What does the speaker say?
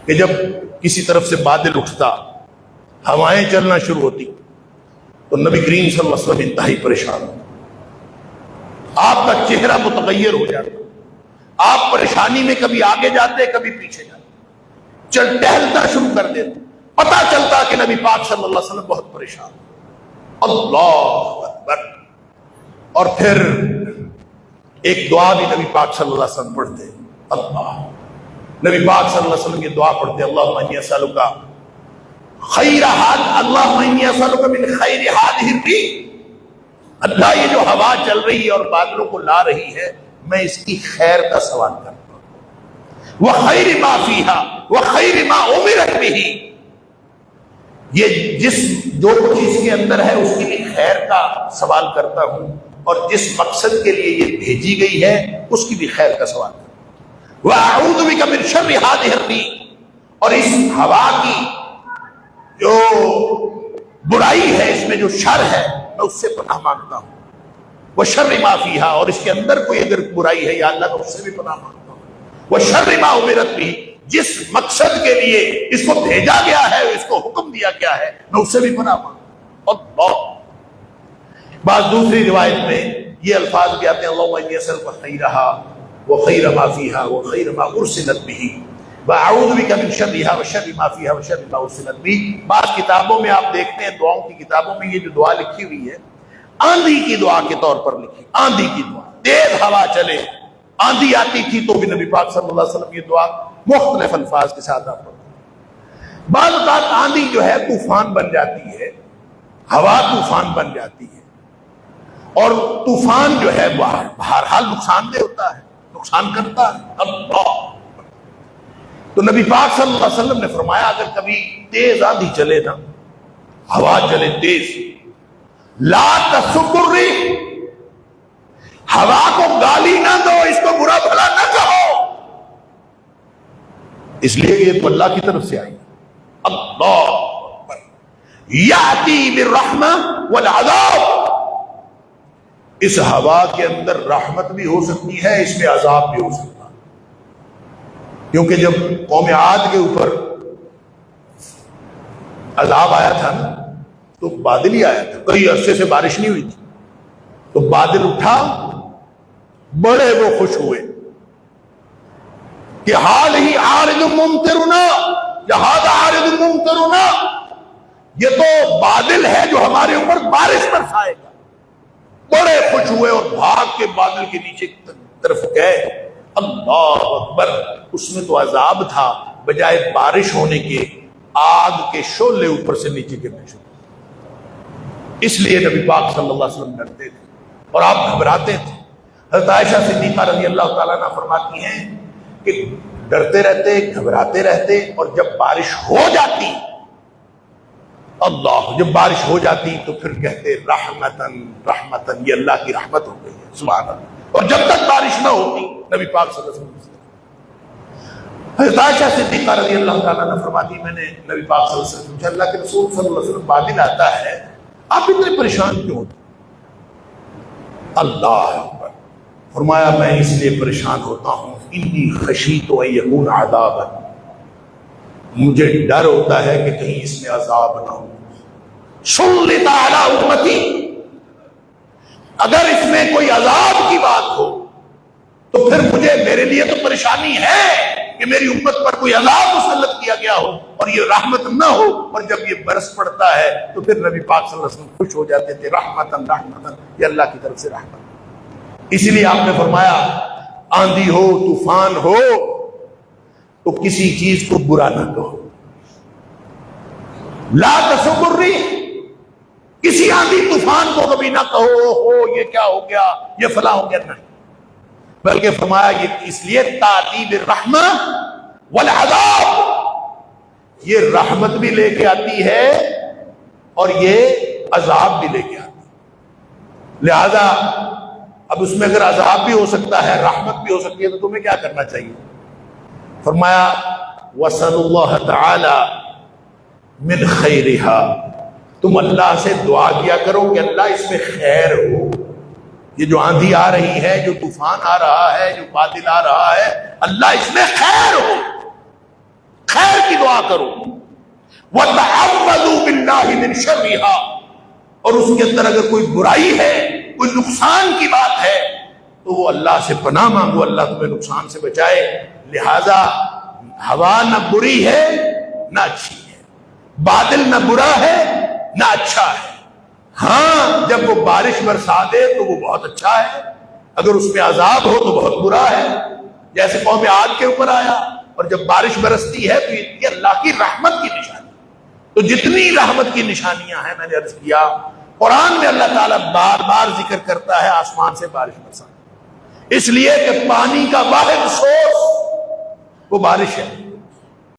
کہ جب کسی طرف سے بادل اٹھتا، ہوائیں چلنا شروع ہوتی، تو نبی کریم صلی اللہ علیہ وسلم انتہائی پریشان ہوتے، آپ کا چہرہ متغیر ہو جاتا، آپ پریشانی میں کبھی آگے جاتے کبھی پیچھے جاتے، ٹہلنا شروع کر دیتے، پتہ چلتا کہ نبی پاک صلی اللہ علیہ وسلم بہت پریشان۔ اللہ اکبر۔ اور پھر ایک دعا بھی نبی پاک صلی اللہ علیہ وسلم پڑھتے، نبی پاک صلی اللہ علیہ وسلم یہ دعا پڑھتے، اللہم انی اسألک خیر اللہم انی اسألک من خیر ہذہ الریح، اللہ یہ جو ہوا چل رہی ہے اور بادلوں کو لا رہی ہے، میں اس کی خیر کا سوال کرتا ہوں، وخیر ما فیہا وخیر ما امرت بہ، یہ جو کچھ اس کے اندر ہے اس کی بھی خیر کا سوال کرتا ہوں، اور جس مقصد کے لیے یہ بھیجی گئی ہے اس کی بھی خیر کا سوال کرتا ہوں، وَأَعُوذُ بِكَ مِن شَرِّ هَٰذِهِ الرِّيحِ، اور اس ہوا کی جو برائی ہے، اس میں جو شر ہے، میں اس سے پناہ مانگتا ہوں، وَشَرِّ مَا فِيهَا، اور اس کے اندر کوئی اگر برائی ہے یا اللہ میں اس سے بھی پناہ مانگتا ہوں، وَشَرِّ مَا أُمِرَتْ بِهِ، جس مقصد کے لیے اس کو بھیجا گیا ہے، اس کو حکم دیا گیا ہے، میں اس سے بھی پناہ مانگتا ہوں۔ اللہ، بعض دوسری روایت میں یہ الفاظ بھی آتے ہیں، اللہم انی اسألک خیرہا وخیر ما فیہا وخیر ما ارسلت بہ واعوذ بک من شرہا وشر ما فیہا وشر ما ارسلت بہ۔ بعض کتابوں میں آپ دیکھتے ہیں، دعاؤں کی کتابوں میں یہ جو دعا لکھی ہوئی ہے، آندھی کی دعا کے طور پر لکھی، آندھی کی دعا، تیز ہوا چلے، آندھی آتی تھی تو بھی نبی پاک صلی اللہ علیہ وسلم یہ دعا مختلف الفاظ کے ساتھ آپ پڑھتے۔ بعض اوقات آندھی جو ہے طوفان بن جاتی ہے، ہوا طوفان بن جاتی ہے، اور طوفان جو ہے بہرحال نقصان دہ ہوتا ہے، نقصان کرتا ہے۔ اللہ، تو نبی پاک صلی اللہ علیہ وسلم نے فرمایا اگر کبھی تیز آندھی چلے نا، ہوا چلے تیز، لا تسب الريح، ہوا کو گالی نہ دو، اس کو برا بھلا نہ کہو، اس لیے یہ تو اللہ کی طرف سے آئی۔ اللہ، یاتی بالرحمہ والعذاب، اس ہوا کے اندر رحمت بھی ہو سکتی ہے، اس میں عذاب بھی ہو سکتا ہے، کیونکہ جب قوم عاد کے اوپر عذاب آیا تھا نا، تو بادل ہی آیا تھا، کئی عرصے سے بارش نہیں ہوئی تھی، تو بادل اٹھا، بڑے وہ خوش ہوئے کہ حال ہی عارض ممطرنا، جہاد عارض ممطرنا، یہ تو بادل ہے جو ہمارے اوپر بارش برسائے گا۔ بڑے خوش ہوئے اور بھاگ کے بادل کے نیچے کی طرف گئے۔ اللہ اکبر، اس میں تو عذاب تھا، بجائے بارش ہونے کے آگ کے شعلے اوپر سے نیچے گرنے شروع۔ اس لیے نبی پاک صلی اللہ علیہ وسلم ڈرتے تھے اور آپ گھبراتے تھے۔ حضرت عائشہ صدیقہ رضی اللہ تعالیٰ عنہ فرماتی ہیں کہ ڈرتے رہتے، گھبراتے رہتے، اور جب بارش ہو جاتی، اللہ، جب بارش ہو جاتی تو پھر کہتے رحمتن رحمتن، یہ اللہ کی رحمت ہو گئی ہے، سبحان اللہ۔ اور جب تک بارش نہ ہوتی نبی پاک صلی اللہ علیہ وسلم، حضرت عائشہ صدیقہ رضی اللہ تعالیٰ عنہ فرماتی میں نے نبی پاک صلی اللہ علیہ وسلم سے اللہ کے رسول صلی اللہ علیہ وسلم بادل آتا ہے، آپ اتنے پریشان کیوں ہوتے؟ اللہ اکبر، فرمایا میں اس لیے پریشان ہوتا ہوں، انی خشیت ان یکون عذابا، مجھے ڈر ہوتا ہے کہ کہیں اس میں عذاب نہ ہو، سلط علی امتی، اگر اس میں کوئی عذاب کی بات ہو تو پھر میرے لیے تو پریشانی ہے کہ میری امت پر کوئی عذاب مسلط کیا گیا ہو اور یہ رحمت نہ ہو، اور جب یہ برس پڑتا ہے تو پھر نبی پاک صلی اللہ علیہ وسلم خوش ہو جاتے تھے، رحمتن رحمتن، یہ اللہ کی طرف سے رحمت۔ اسی لیے آپ نے فرمایا آندھی ہو، طوفان ہو تو کسی چیز کو برا نہ کہو، لا تسب الريح، کسی آندھی طوفان کو کبھی نہ کہو ہو یہ کیا ہو گیا، یہ فلاں ہو گیا، نہیں، بلکہ فرمایا یہ اس لیے تعدیب الرحمہ والعذاب، یہ رحمت بھی لے کے آتی ہے اور یہ عذاب بھی لے کے آتی ہے، لہذا اب اس میں اگر عذاب بھی ہو سکتا ہے، رحمت بھی ہو سکتی ہے، تو تمہیں کیا کرنا چاہیے؟ فرمایا وَصَلُ اللَّهَ تَعَالَى مِنْ خَيْرِهَا، تم اللہ سے دعا کیا کرو کہ اللہ اس میں خیر ہو، یہ جو آندھی آ رہی ہے، جو طوفان آ رہا ہے، جو بادل آ رہا ہے، اللہ اس میں خیر ہو، خیر دعا کرو، وَتَعَوَّذُوا بِاللَّهِ مِن شَرِّهَا، اور اس کے اندر اگر کوئی برائی ہے، کوئی نقصان کی بات ہے تو وہ اللہ سے پناہ مانگو، اللہ تمہیں نقصان سے بچائے۔ لہذا ہوا نہ بری ہے نہ اچھی ہے، بادل نہ برا ہے نہ اچھا ہے۔ ہاں جب وہ بارش برسا دے تو وہ بہت اچھا ہے، اگر اس میں عذاب ہو تو بہت برا ہے، جیسے قوم عاد کے اوپر آیا۔ اور جب بارش برستی ہے تو یہ اللہ کی رحمت کی نشانی۔ تو جتنی رحمت کی نشانیاں ہیں، میں نے عرض کیا قرآن میں اللہ تعالیٰ بار بار ذکر کرتا ہے آسمان سے بارش برسانا، اس لیے کہ پانی کا واحد سورس وہ بارش ہے۔